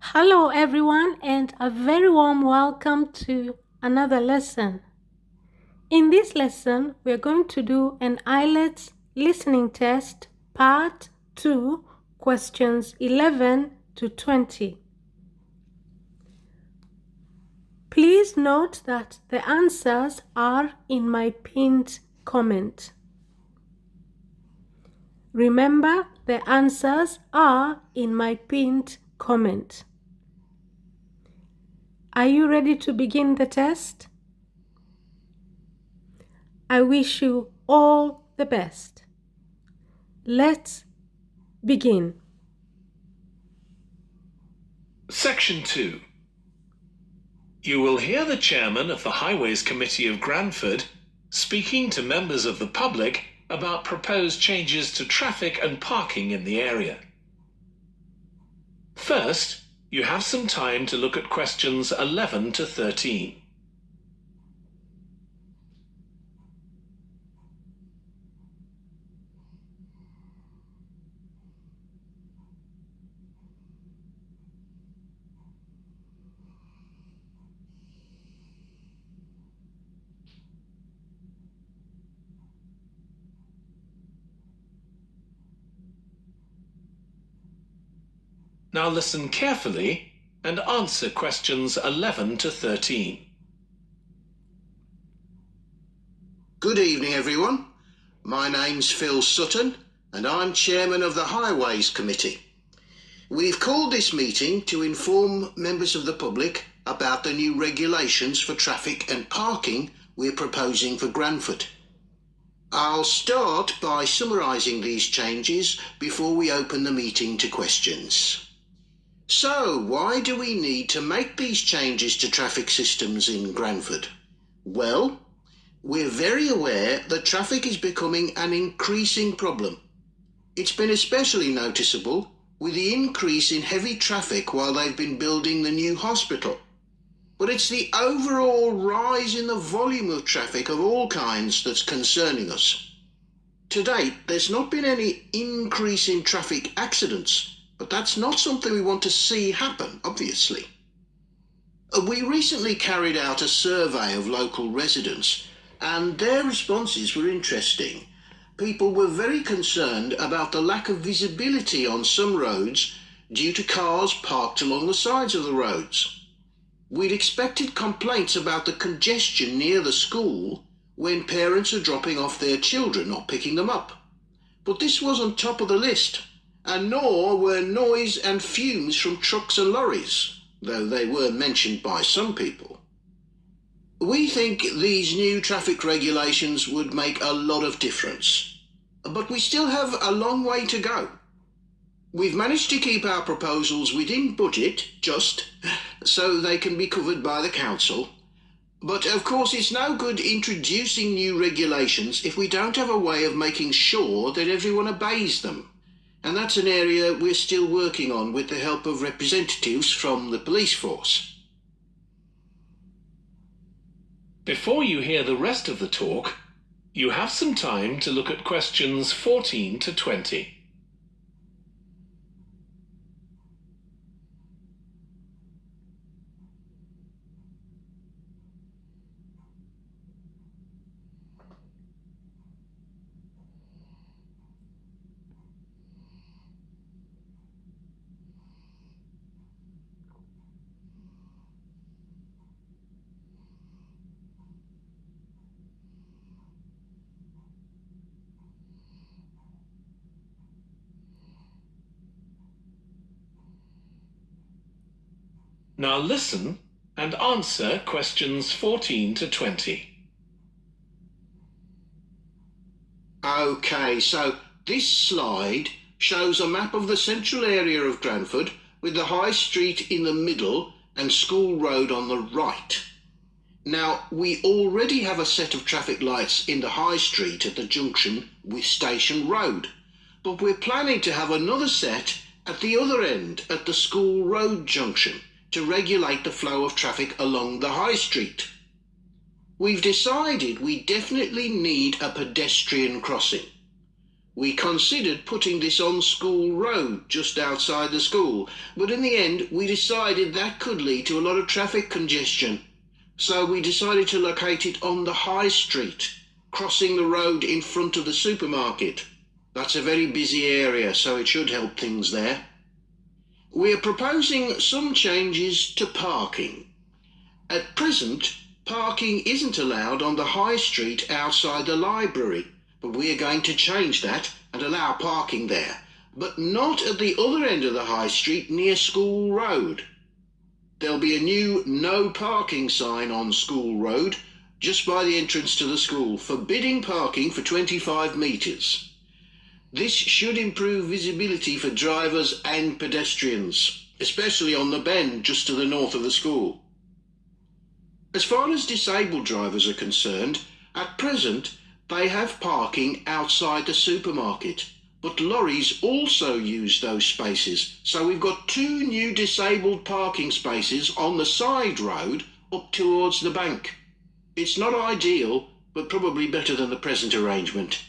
Hello, everyone, and a very warm welcome to another lesson. In this lesson, we're going to do an Ielts listening test, part 2, questions 11 to 20. Please note that the answers are in my pinned comment. Remember, the answers are in my pinned comment. Are you ready to begin the test? I wish you all the best. Let's begin. Section 2. You will hear the chairman of the Highways Committee of Granford speaking to members of the public about proposed changes to traffic and parking in the area. First, you have some time to look at questions 11 to 13. Now listen carefully and answer questions 11 to 13. Good evening, everyone. My name's Phil Sutton, and I'm chairman of the Highways Committee. We've called this meeting to inform members of the public about the new regulations for traffic and parking we're proposing for Granford. I'll start by summarising these changes before we open the meeting to questions. So, why do we need to make these changes to traffic systems in Granford? Well, we're very aware that traffic is becoming an increasing problem. It's been especially noticeable with the increase in heavy traffic while they've been building the new hospital. But it's the overall rise in the volume of traffic of all kinds that's concerning us. To date, there's not been any increase in traffic accidents, but that's not something we want to see happen, obviously. We recently carried out a survey of local residents, and their responses were interesting. People were very concerned about the lack of visibility on some roads due to cars parked along the sides of the roads. We'd expected complaints about the congestion near the school when parents are dropping off their children or picking them up. But this wasn't top of the list, and nor were noise and fumes from trucks and lorries, though they were mentioned by some people. We think these new traffic regulations would make a lot of difference, but we still have a long way to go. We've managed to keep our proposals within budget, just so they can be covered by the council. But of course it's no good introducing new regulations if we don't have a way of making sure that everyone obeys them. And that's an area we're still working on with the help of representatives from the police force. Before you hear the rest of the talk, you have some time to look at questions 14 to 20. Now listen and answer questions 14 to 20. Okay, so this slide shows a map of the central area of Granford with the High Street in the middle and School Road on the right. Now, we already have a set of traffic lights in the High Street at the junction with Station Road, but we're planning to have another set at the other end at the School Road junction to regulate the flow of traffic along the High Street. We've decided we definitely need a pedestrian crossing. We considered putting this on School Road, just outside the school, but in the end we decided that could lead to a lot of traffic congestion. So we decided to locate it on the High Street, crossing the road in front of the supermarket. That's a very busy area, so it should help things there. We're proposing some changes to parking. At present, parking isn't allowed on the High Street outside the library, but we're going to change that and allow parking there, but not at the other end of the High Street near School Road. There'll be a new no parking sign on School Road just by the entrance to the school, forbidding parking for 25 metres. This should improve visibility for drivers and pedestrians, especially on the bend just to the north of the school. As far as disabled drivers are concerned, at present they have parking outside the supermarket, but lorries also use those spaces, so we've got 2 new disabled parking spaces on the side road up towards the bank. It's not ideal, but probably better than the present arrangement.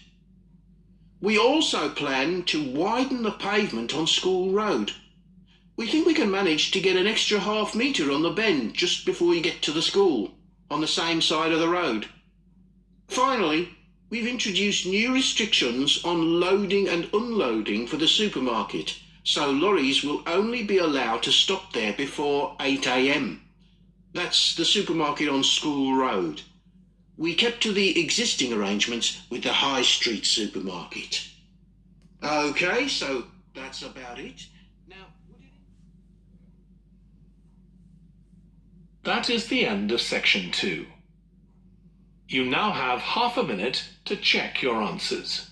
We also plan to widen the pavement on School Road. We think we can manage to get an extra half metre on the bend just before you get to the school, on the same side of the road. Finally, we've introduced new restrictions on loading and unloading for the supermarket, so lorries will only be allowed to stop there before 8 a.m. That's the supermarket on School Road. We kept to the existing arrangements with the High Street supermarket. Okay, so that's about it. Now, That is the end of section 2. You now have half a minute to check your answers.